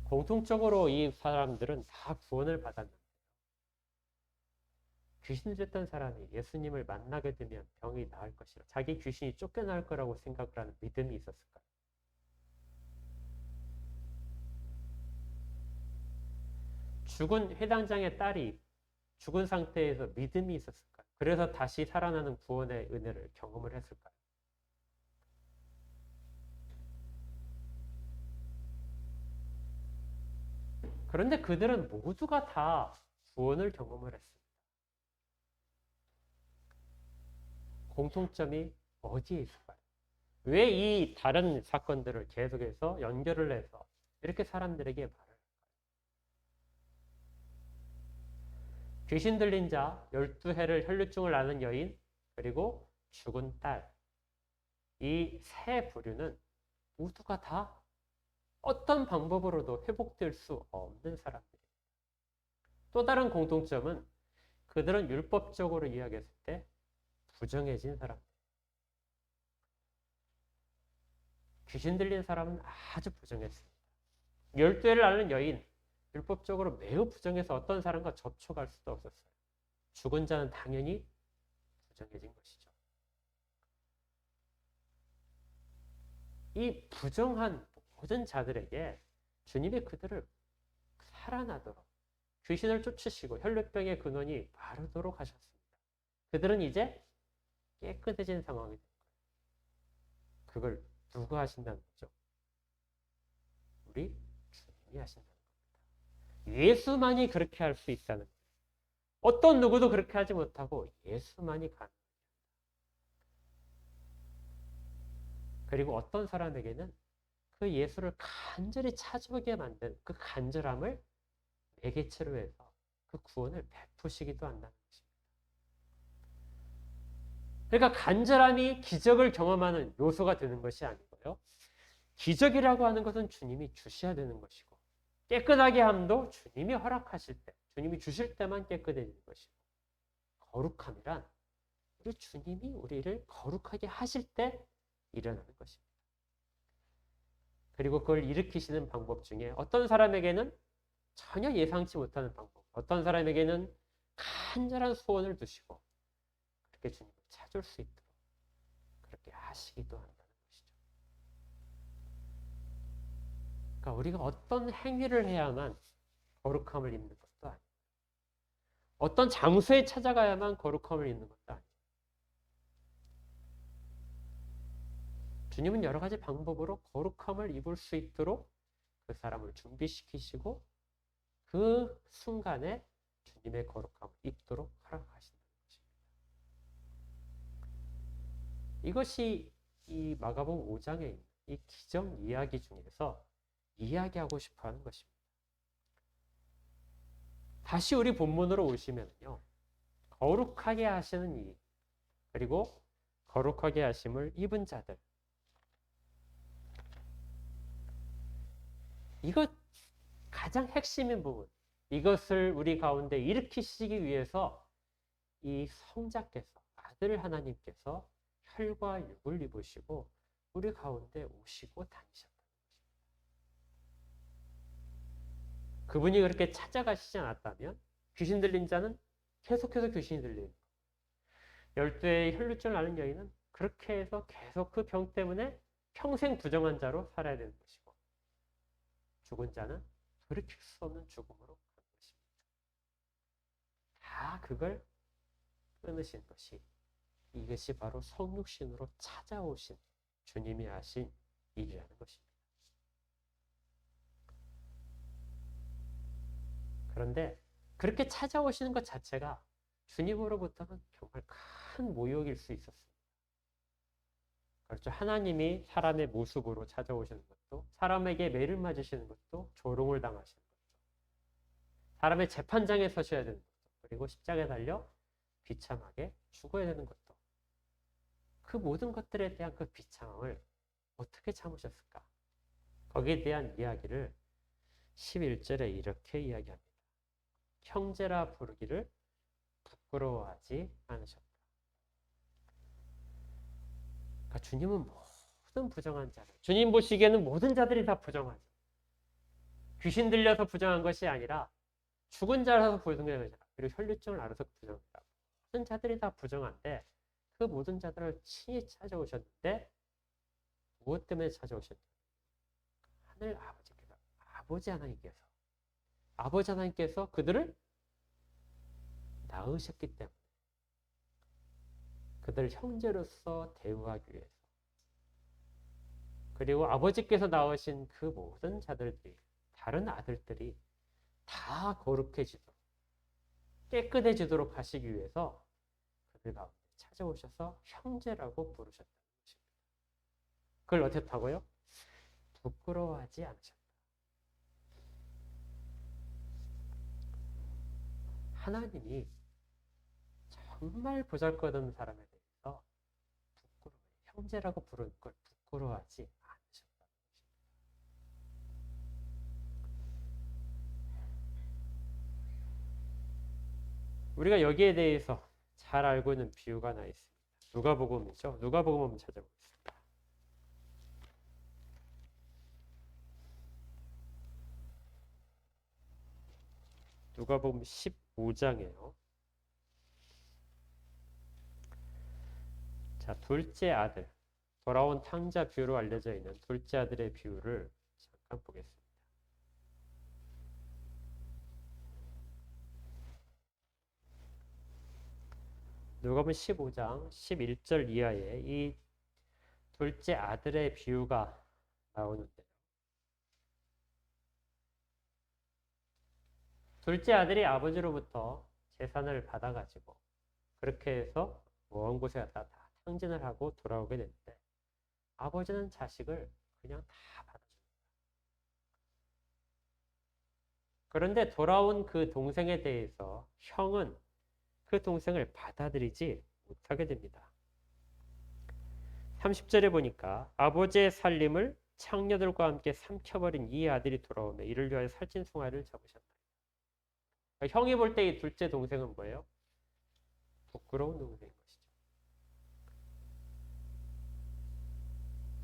공통적으로 이 사람들은 다 구원을 받았는데 귀신 들렸던 사람이 예수님을 만나게 되면 병이 나을 것이라 자기 귀신이 쫓겨날 거라고 생각을 하는 믿음이 있었을까요? 죽은 회당장의 딸이 죽은 상태에서 믿음이 있었을까요? 그래서 다시 살아나는 구원의 은혜를 경험을 했을까요? 그런데 그들은 모두가 다 구원을 경험을 했습니다. 공통점이 어디에 있을까요? 왜 이 다른 사건들을 계속해서 연결을 해서 이렇게 사람들에게 말을? 귀신 들린 자, 12해를 혈루증을 앓는 여인, 그리고 죽은 딸. 이 세 부류는 모두가 다 어떤 방법으로도 회복될 수 없는 사람들이에요. 또 다른 공통점은 그들은 율법적으로 이야기했을 때 부정해진 사람들. 귀신 들린 사람은 아주 부정했습니다. 12해를 앓는 여인, 율법적으로 매우 부정해서 어떤 사람과 접촉할 수도 없었어요. 죽은 자는 당연히 부정해진 것이죠. 이 부정한 모든 자들에게 주님이 그들을 살아나도록 귀신을 쫓으시고 혈루병의 근원이 마르도록 하셨습니다. 그들은 이제 깨끗해진 상황이 된 거예요. 그걸 누가 하신다는 거죠? 우리 주님이 하신다는 겁니다. 예수만이 그렇게 할 수 있다는 거예요. 어떤 누구도 그렇게 하지 못하고 예수만이 가능합니다. 그리고 어떤 사람에게는 그 예수를 간절히 찾아오게 만든 그 간절함을 매개체로 해서 그 구원을 베푸시기도 한다는 것입니다. 그러니까 간절함이 기적을 경험하는 요소가 되는 것이 아니고요. 기적이라고 하는 것은 주님이 주셔야 되는 것이고 깨끗하게 함도 주님이 허락하실 때, 주님이 주실 때만 깨끗해지는 것이고 거룩함이란 우리 주님이 우리를 거룩하게 하실 때 일어나는 것입니다. 그리고 그걸 일으키시는 방법 중에 어떤 사람에게는 전혀 예상치 못하는 방법, 어떤 사람에게는 간절한 소원을 두시고 그렇게 주님을 찾을 수 있도록 그렇게 하시기도 한다는 것이죠. 그러니까 우리가 어떤 행위를 해야만 거룩함을 입는 것도 아니고 어떤 장소에 찾아가야만 거룩함을 입는 것도 아니고 주님은 여러 가지 방법으로 거룩함을 입을 수 있도록 그 사람을 준비시키시고 그 순간에 주님의 거룩함을 입도록 허락하신다는 것입니다. 이것이 이 마가복음 5장에 있는 이 기적 이야기 중에서 이야기하고 싶어 하는 것입니다. 다시 우리 본문으로 오시면요. 거룩하게 하시는 이, 그리고 거룩하게 하심을 입은 자들. 이것 가장 핵심인 부분. 이것을 우리 가운데 일으키시기 위해서 이 성자께서, 아들 하나님께서 혈과 육을 입으시고 우리 가운데 오시고 다니셨다는 것입니다. 그분이 그렇게 찾아가시지 않았다면 귀신 들린 자는 계속해서 귀신이 들리는 거예요. 12회의 혈루증을 앓는 여인은 그렇게 해서 계속 그 병 때문에 평생 부정한 자로 살아야 되는 것이고 죽은 자는 돌이킬 수 없는 죽음으로 가는 것입니다. 다 그걸 끊으신 것이 이것이 바로 성육신으로 찾아오신 주님이 하신 일이라는 것입니다. 그런데 그렇게 찾아오시는 것 자체가 주님으로부터는 정말 큰 모욕일 수 있었습니다. 그렇죠. 하나님이 사람의 모습으로 찾아오시는 것도, 사람에게 매를 맞으시는 것도, 조롱을 당하시는 것도, 사람의 재판장에 서셔야 되는 것도, 그리고 십자가에 달려 비참하게 죽어야 되는 것도, 그 모든 것들에 대한 그 비참함을 어떻게 참으셨을까? 거기에 대한 이야기를 11절에 이렇게 이야기합니다. 형제라 부르기를 부끄러워하지 않으셨다. 그러니까 주님은 모든 부정한 자를, 주님 보시기에는 모든 자들이 다 부정하죠. 귀신 들려서 부정한 것이 아니라 죽은 자라서 부정한 것이라, 그리고 혈루증을 앓아서 부정하다. 모든 자들이 다 부정한데 그 모든 자들을 친히 찾아오셨는데 무엇 때문에 찾아오셨냐? 하늘 아버지께서, 아버지 하나님께서 그들을 낳으셨기 때문에 그들 형제로서 대우하기 위해서, 그리고 아버지께서 낳으신 그 모든 자들들이, 다른 아들들이 다 거룩해지도록, 깨끗해지도록 하시기 위해서 그들 가운데 찾아오셔서 형제라고 부르셨다는 것입니다. 그걸 어떻다고요? 부끄러워하지 않으셨다. 하나님이 정말 보잘것없는 사람에 대해서 형제라고 부르는 걸 부끄러워하지 않으셨다. 우리가 여기에 대해서 잘 알고 있는 비유가 하나 있습니다. 누가복음이죠. 누가복음 한번 찾아보겠습니다. 누가복음 15장이에요. 자, 둘째 아들, 돌아온 탕자 비유로 알려져 있는 둘째 아들의 비유를 잠깐 보겠습니다. 누가복음 15장 11절 이하에 이 둘째 아들의 비유가 나오는데요. 둘째 아들이 아버지로부터 재산을 받아가지고 그렇게 해서 먼 곳에 갔다 다 탕진을 하고 돌아오게 되는데 아버지는 자식을 그냥 다 받아줍니다. 그런데 돌아온 그 동생에 대해서 형은 그 동생을 받아들이지 못하게 됩니다. 30절에 보니까 아버지의 살림을 창녀들과 함께 삼켜버린 이 아들이 돌아오며 이를 위하여 살찐 송아지를 잡으셨다. 그러니까 형이 볼 때 이 둘째 동생은 뭐예요? 부끄러운 동생인 것이죠.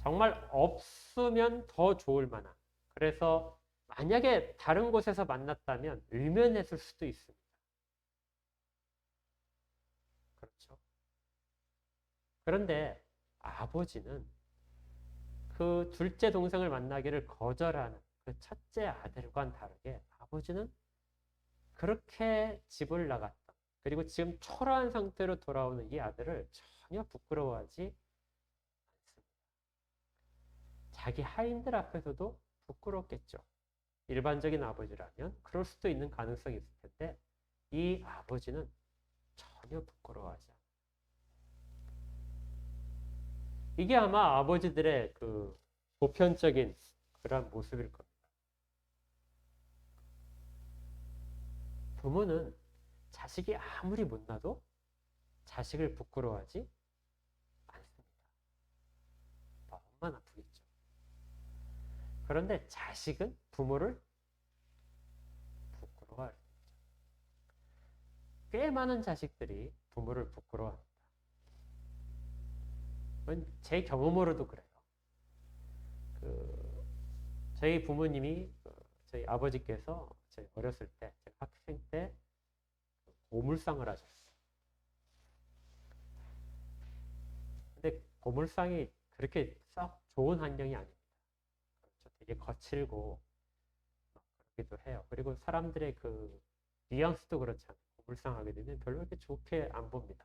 정말 없으면 더 좋을 만한. 그래서 만약에 다른 곳에서 만났다면 의면했을 수도 있습니다. 그렇죠. 그런데 아버지는 그 둘째 동생을 만나기를 거절하는 그 첫째 아들과는 다르게 아버지는 그렇게 집을 나갔다. 그리고 지금 초라한 상태로 돌아오는 이 아들을 전혀 부끄러워하지 않습니다. 자기 하인들 앞에서도 부끄럽겠죠. 일반적인 아버지라면 그럴 수도 있는 가능성이 있을 텐데 이 아버지는 전혀 부끄러워하지 않아요. 이게 아마 아버지들의 그 보편적인 그런 모습일 겁니다. 부모는 자식이 아무리 못나도 자식을 부끄러워하지 않습니다. 마음만 아프겠죠. 그런데 자식은 부모를 부끄러워할 수 있죠. 꽤 많은 자식들이 부모를 부끄러워합니다. 제 경험으로도 그래요. 저희 부모님이 저희 아버지께서 저희 어렸을 때 제가 학생 때 고물상을 하셨어요. 근데 고물상이 그렇게 썩 좋은 환경이 아닙니다. 그렇죠. 되게 거칠고 그러기도 해요. 그리고 사람들의 그 뉘앙스도 그렇지 않아요. 고물상하게 되면 별로 그렇게 좋게 안 봅니다.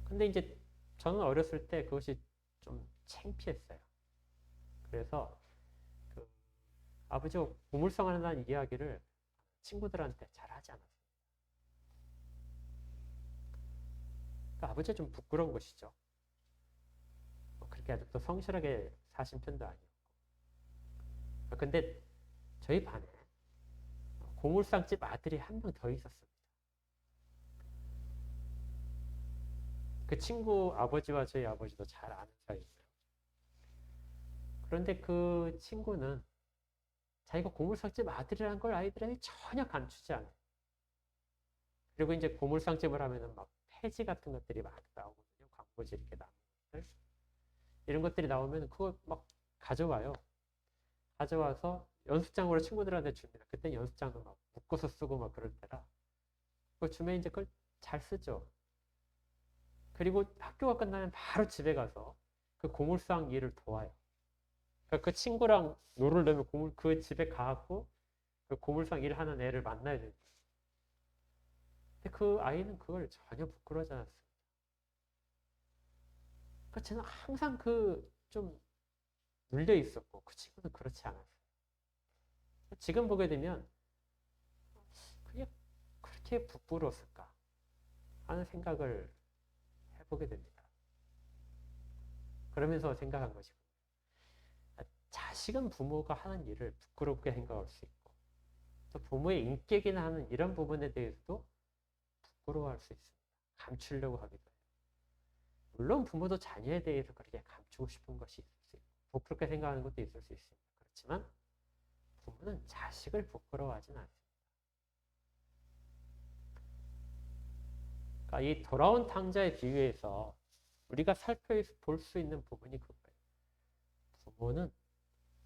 근데 이제 저는 어렸을 때 그것이 좀 창피했어요. 그래서 그 아버지가 고물상을 한다는 이야기를 친구들한테 잘 하지 않았어요. 그러니까 아버지가 좀 부끄러운 것이죠. 그렇게 아직도 성실하게 사신 편도 아니었고. 근데 저희 반에 고물상집 아들이 한 명 더 있었습니다. 그 친구 아버지와 저희 아버지도 잘 아는 사이였어요. 그런데 그 친구는 자기가 고물상집 아들이라는 걸 아이들에게 전혀 감추지 않아요. 그리고 이제 고물상집을 하면은 막 폐지 같은 것들이 막 나오거든요. 광고지 이렇게 나오는 것들. 이런 것들이 나오면 그걸 막 가져와요. 가져와서 연습장으로 친구들한테 줍니다. 그때 연습장도 막 묶어서 쓰고 막 그럴 때라. 그걸 주면 이제 그걸 잘 쓰죠. 그리고 학교가 끝나면 바로 집에 가서 그 고물상 일을 도와요. 그러니까 그 친구랑 놀으려면 그 집에 가고 그 고물상 일하는 애를 만나야 됩니다. 근데 그 아이는 그걸 전혀 부끄러워하지 않았어요. 그러니까 저는 항상 그 좀 눌려 있었고 그 친구는 그렇지 않았어요. 지금 보게 되면 그게 그렇게 부끄러웠을까? 하는 생각을 해보게 됩니다. 그러면서 생각한 것이고, 자식은 부모가 하는 일을 부끄럽게 생각할 수 있고, 또 부모의 인격이나 하는 이런 부분에 대해서도 부끄러워할 수 있습니다. 감추려고 하기도 해요. 물론 부모도 자녀에 대해서 그렇게 감추고 싶은 것이 있을 수 있고, 부끄럽게 생각하는 것도 있을 수 있습니다. 그렇지만 부모는 자식을 부끄러워하진 않습니다. 그러니까 이 돌아온 탕자의 비유에서 우리가 살펴볼 수 있는 부분이 그거예요. 부모는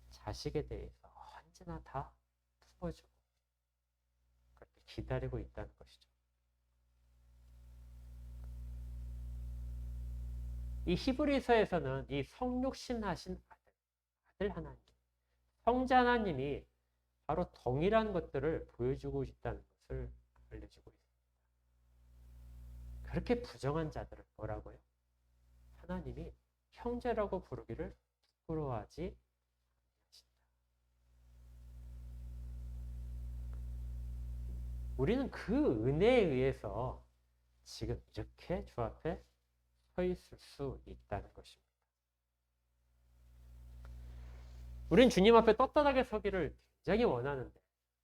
자식에 대해서 언제나 다 품어주고 그렇게 기다리고 있다는 것이죠. 이 히브리서에서는 이 성육신하신 아들 하나님, 성자 하나님이 바로 동일한 것들을 보여주고 있다는 것을 알려주고 있습니다. 그렇게 부정한 자들을 뭐라고요? 하나님이 형제라고 부르기를 부끄러워하지 않으신다. 우리는 그 은혜에 의해서 지금 이렇게 주 앞에 서 있을 수 있다는 것입니다. 우린 주님 앞에 떳떳하게 서기를 굉장히 원하는데,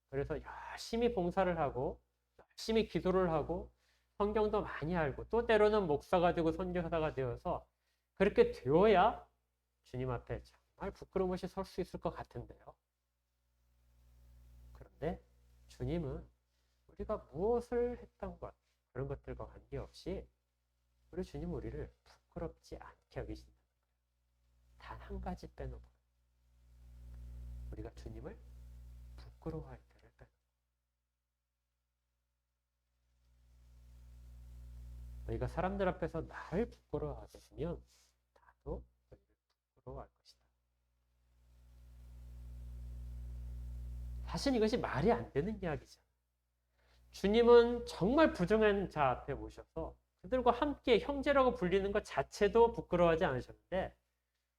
그래서 열심히 봉사를 하고 열심히 기도를 하고 성경도 많이 알고 또 때로는 목사가 되고 선교사가 되어서 그렇게 되어야 주님 앞에 정말 부끄러움 없이 설 수 있을 것 같은데요. 그런데 주님은 우리가 무엇을 했던 것, 그런 것들과 관계없이 우리 주님은 우리를 부끄럽지 않게 여기신다. 단 한 가지 빼놓고 우리가 주님을 부끄러워할 때를 빼놓고, 너희가 사람들 앞에서 나를 부끄러워하겠으면 나도 너희를 부끄러워할 것이다. 사실 이것이 말이 안 되는 이야기죠. 주님은 정말 부정한 자 앞에 모셔서 그들과 함께 형제라고 불리는 것 자체도 부끄러워하지 않으셨는데,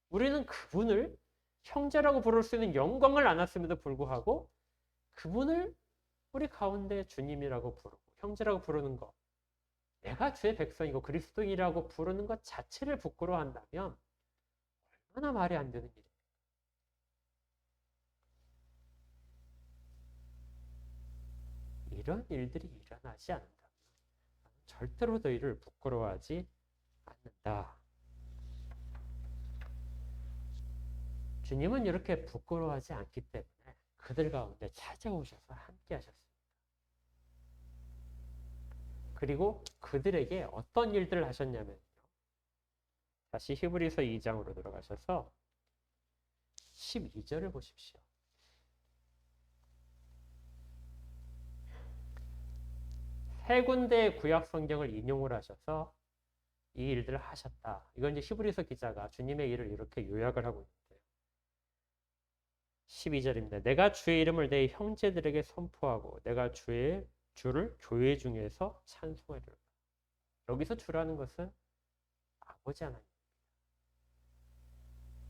우리는 그분을 형제라고 부를 수 있는 영광을 안았음에도 불구하고 그분을 우리 가운데 주님이라고 부르고 형제라고 부르는 것, 내가 주의 백성이고 그리스도인이라고 부르는 것 자체를 부끄러워한다면 얼마나 말이 안 되는 일이에요. 이런 일들이 일어나지 않는다면 절대로 너희를 부끄러워하지 않는다. 주님은 이렇게 부끄러워하지 않기 때문에 그들 가운데 찾아오셔서 함께 하셨습니다. 그리고 그들에게 어떤 일들을 하셨냐면요. 다시 히브리서 2장으로 들어가셔서 12절을 보십시오. 세 군데의 구약 성경을 인용을 하셔서 이 일들을 하셨다. 이건 이제 히브리서 기자가 주님의 일을 이렇게 요약을 하고 있는데요. 12절입니다. 내가 주의 이름을 내 형제들에게 선포하고 내가 주를 교회 중에서 찬송하리로다. 여기서 주라는 것은 아버지 하나님.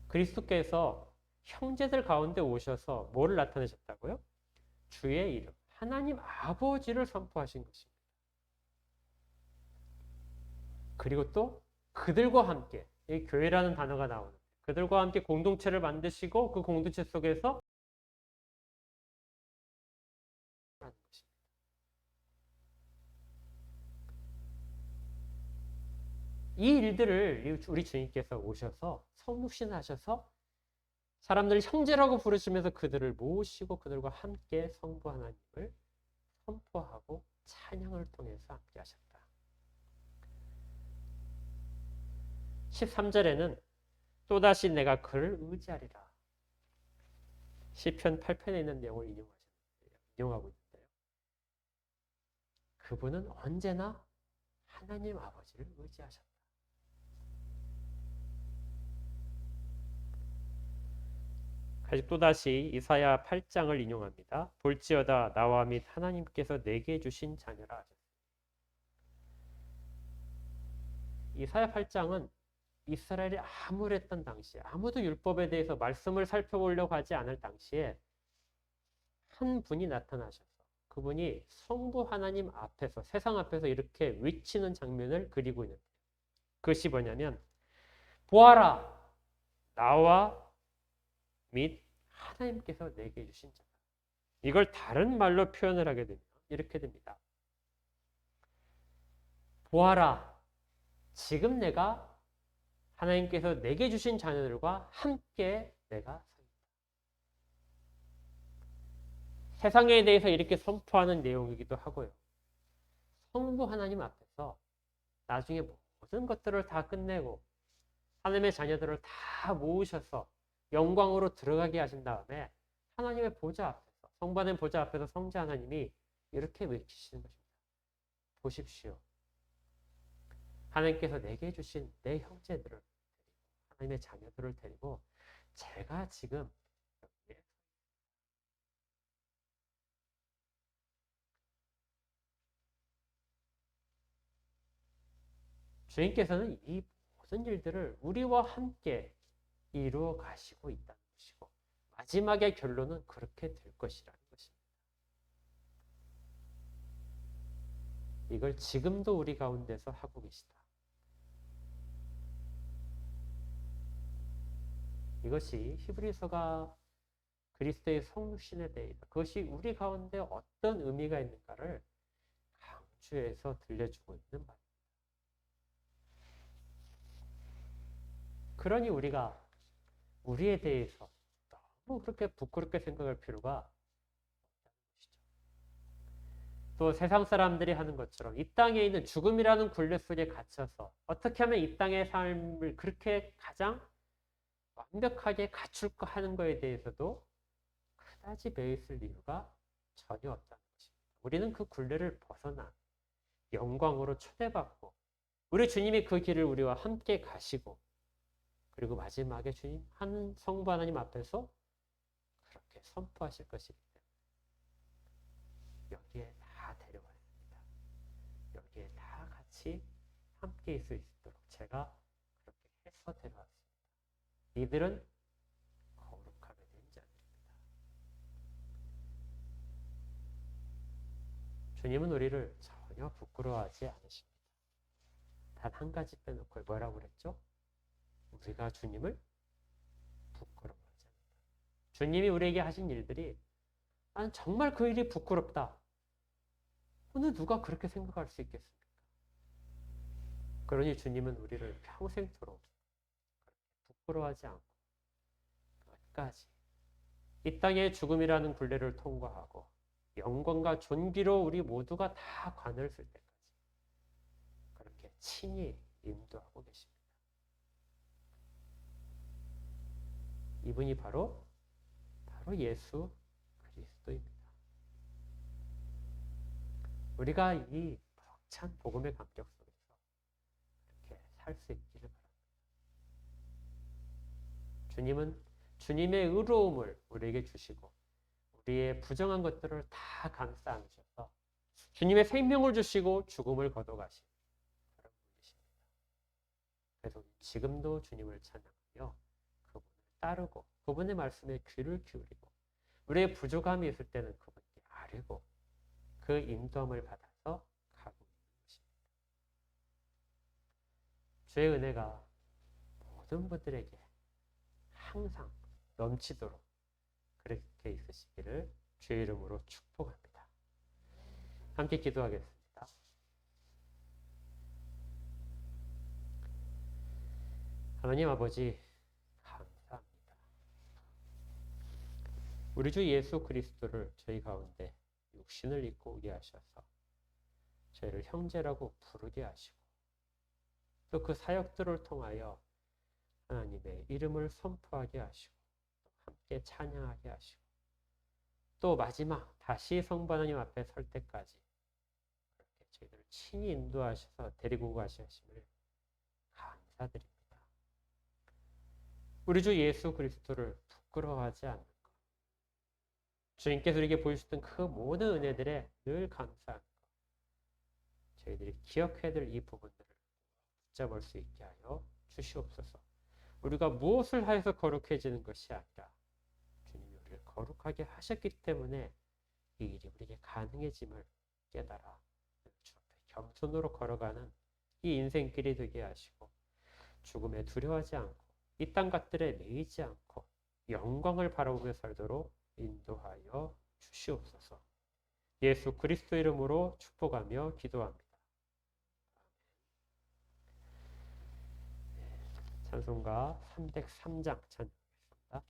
그리스도께서 형제들 가운데 오셔서 뭐를 나타내셨다고요? 주의 이름, 하나님 아버지를 선포하신 것입니다. 그리고 또 그들과 함께, 이 교회라는 단어가 나오는데 그들과 함께 공동체를 만드시고 그 공동체 속에서 하는 것입니다. 이 일들을 우리 주님께서 오셔서 성육신하셔서 사람들을 형제라고 부르시면서 그들을 모시고 그들과 함께 성부 하나님을 선포하고 찬양을 통해서 함께 하셨다. 13절에는 또다시 내가 그를 의지하리라. 시편 8편에 있는 내용을 인용하고 있는데요. 그분은 언제나 하나님 아버지를 의지하셨다. 또다시 이사야 8장을 인용합니다. 볼지어다 나와 및 하나님께서 내게 주신 자녀라 하셨습니다. 이사야 8장은 이스라엘이 암울했던 당시에, 아무도 율법에 대해서 말씀을 살펴보려고 하지 않을 당시에 한 분이 나타나셔서 그분이 성부 하나님 앞에서, 세상 앞에서 이렇게 외치는 장면을 그리고 있는데, 그것이 뭐냐면, 보아라, 나와 및 하나님께서 내게 주신 자다. 이걸 다른 말로 표현을 하게 되면 이렇게 됩니다. 보아라, 지금 내가 하나님께서 내게 주신 자녀들과 함께 내가 세상에 대해서 이렇게 선포하는 내용이기도 하고요. 성부 하나님 앞에서 나중에 모든 것들을 다 끝내고 하나님의 자녀들을 다 모으셔서 영광으로 들어가게 하신 다음에 하나님의 보좌 앞에서, 성부하나님 보좌 앞에서 성자 하나님이 이렇게 외치시는 것입니다. 보십시오. 하나님께서 내게 주신 내 형제들을, 하나님의 자녀들을 데리고 제가 지금 여기에 주님께서는 이 모든 일들을 우리와 함께 이루어 가시고 있다는 것이고, 마지막의 결론은 그렇게 될 것이라는 것입니다. 이걸 지금도 우리 가운데서 하고 계시다. 이것이 히브리서가 그리스도의 성육신에 대해서, 그것이 우리 가운데 어떤 의미가 있는가를 강조해서 들려주고 있는 말입니다. 그러니 우리가 우리에 대해서 너무 그렇게 부끄럽게 생각할 필요가 없다는 것이죠. 또 세상 사람들이 하는 것처럼 이 땅에 있는 죽음이라는 굴레 속에 갇혀서 어떻게 하면 이 땅의 삶을 그렇게 가장 완벽하게 갖출까 하는 것에 대해서도 그다지 매있을 이유가 전혀 없다는 것입니다. 우리는 그 굴레를 벗어나 영광으로 초대받고 우리 주님이 그 길을 우리와 함께 가시고, 그리고 마지막에 주님 한 성부 하나님 앞에서 그렇게 선포하실 것이기 때문에 여기에 다 데려왔습니다. 여기에 다 같이 함께 있을 수 있도록 제가 그렇게 해서 데려왔습니다. 이들은 거룩하게 된 자들입니다. 주님은 우리를 전혀 부끄러워하지 않으십니다. 단 한 가지 빼놓고 뭐라고 그랬죠? 우리가 주님을 부끄러워하지 않는다. 주님이 우리에게 하신 일들이 나는 정말 그 일이 부끄럽다. 어느 누가 그렇게 생각할 수 있겠습니까? 그러니 주님은 우리를 평생토록 부끄러워하지 않고 끝까지 이 땅의 죽음이라는 굴레를 통과하고 영광과 존귀로 우리 모두가 다 관을 쓸 때까지 그렇게 친히 인도하고 계십니다. 이분이 바로 예수 그리스도입니다. 우리가 이 벅찬 복음의 감격 속에서 이렇게 살 수 있기를 바랍니다. 주님은 주님의 의로움을 우리에게 주시고 우리의 부정한 것들을 다 감싸 안으셔서 주님의 생명을 주시고 죽음을 거둬가신 그런 분이십니다. 그래서 지금도 주님을 찬양하며 그분을 따르고 그분의 말씀에 귀를 기울이고 우리의 부족함이 있을 때는 그분께 아뢰고 그 인도함을 받아서 가고 있는 것입니다. 주의 은혜가 모든 분들에게 항상 넘치도록 그렇게 있으시기를 주의 이름으로 축복합니다. 함께 기도하겠습니다. 하나님 아버지 감사합니다. 우리 주 예수 그리스도를 저희 가운데 육신을 입고 오게 하셔서 저희를 형제라고 부르게 하시고 또 그 사역들을 통하여 하나님의 이름을 선포하게 하시고 함께 찬양하게 하시고 또 마지막 다시 성부 하나님 앞에 설 때까지 그렇게 저희들을 친히 인도하셔서 데리고 가시심을 감사드립니다. 우리 주 예수 그리스도를 부끄러워하지 않는 것, 주님께서 우리에게 보여주셨던 그 모든 은혜들에 늘 감사한 것, 저희들이 기억해야 될 이 부분들을 붙잡을 수 있게 하여 주시옵소서. 우리가 무엇을 하여서 거룩해지는 것이 아니라 주님이 우리를 거룩하게 하셨기 때문에 이 일이 우리에게 가능해짐을 깨달아 주 앞에 겸손으로 걸어가는 이 인생길이 되게 하시고 죽음에 두려워하지 않고 이 땅 것들에 매이지 않고 영광을 바라보며 살도록 인도하여 주시옵소서. 예수 그리스도 이름으로 축복하며 기도합니다. 찬송가 303장 찬양하겠습니다.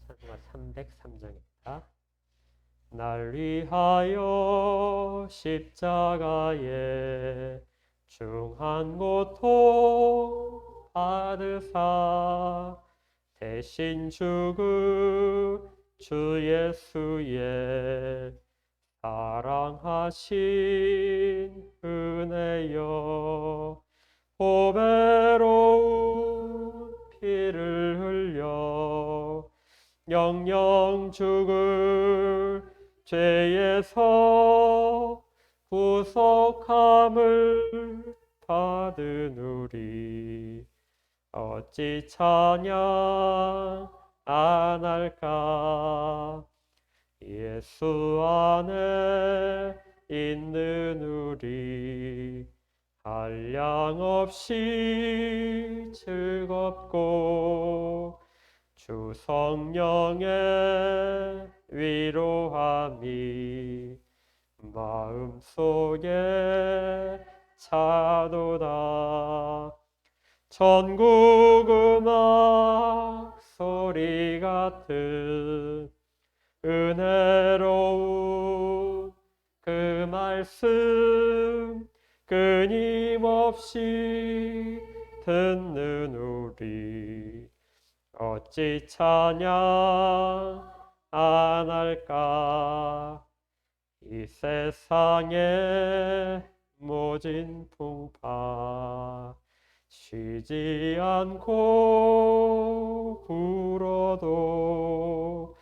찬송가 303장입니다. 날 위하여 십자가에 중한 고통 받으사 대신 죽은 주 예수의 사랑하신 은혜여 보배로운 피를 흘려 영영 죽을 죄에서 구속함을 받은 우리 어찌 찬양 안 할까. 예수 안에 있는 우리 한량없이 즐겁고 주 성령의 위로함이 마음속에 차도다. 천국 음악 소리 같은 은혜로운 그 말씀 끊임없이 듣는 우리 어찌 찬양 안 할까. 이 세상의 모진 풍파 쉬지 않고 불어도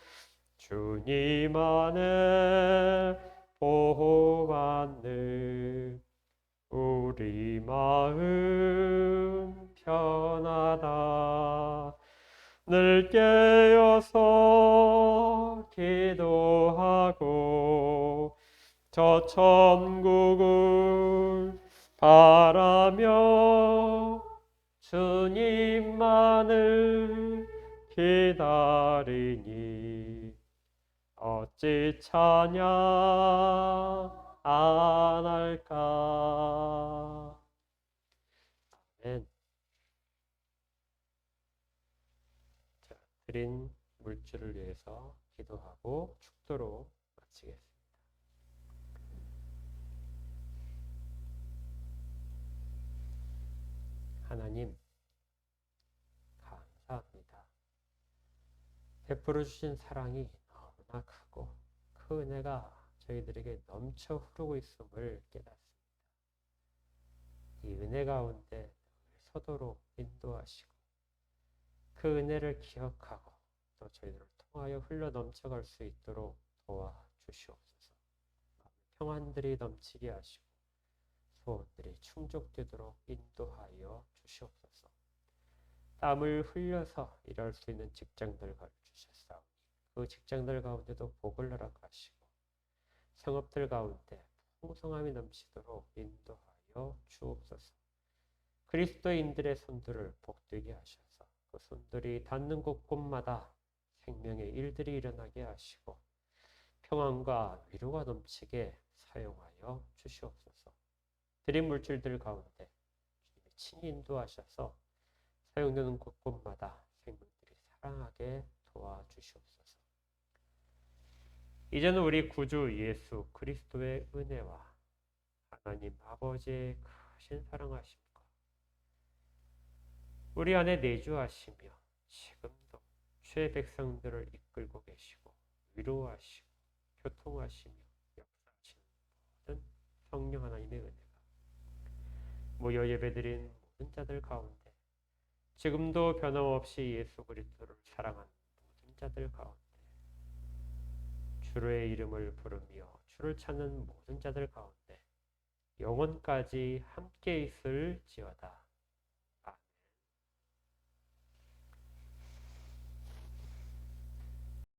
주님 안에 보호받는 우리 마음 편하다. 늘 깨어서 기도하고 저 천국을 바라며 주님만을 기다리니 어찌 찬양 안 할까. 아멘. 자, 드린 물질을 위해서 기도하고 축도로 마치겠습니다. 하나님 감사합니다. 베풀어 주신 사랑이 너무나 크고 그 은혜가 저희들에게 넘쳐 흐르고 있음을 깨닫습니다. 이 은혜 가운데 서도록 인도하시고 그 은혜를 기억하고 또 저희들을 통하여 흘러 넘쳐갈 수 있도록 도와주시옵소서. 평안들이 넘치게 하시고 소원들이 충족되도록 인도하여 주시옵소서. 땀을 흘려서 일할 수 있는 직장들 주셨사오니 그 직장들 가운데도 복을 허락하시고 성업들 가운데 풍성함이 넘치도록 인도하여 주옵소서. 그리스도인들의 손들을 복되게 하셔서 그 손들이 닿는 곳곳마다 생명의 일들이 일어나게 하시고 평안과 위로가 넘치게 사용하여 주시옵소서. 드린 물질들 가운데 주님이 친히 인도하셔서 사용되는 곳곳마다 생명들이 사랑하게 도와주시옵소서. 이제는 우리 구주 예수 그리스도의 은혜와 하나님 아버지의 크신 사랑하심과 우리 안에 내주하시며 지금도 주의 백성들을 이끌고 계시고 위로하시고 교통하시며 역사하시는 모든 성령 하나님의 은혜가 모여 예배드린 모든 자들 가운데 지금도 변함없이 예수 그리스도를 사랑하는 모든 자들 가운데 주의 이름을 부르며 주를 찾는 모든 자들 가운데 영원까지 함께 있을지어다.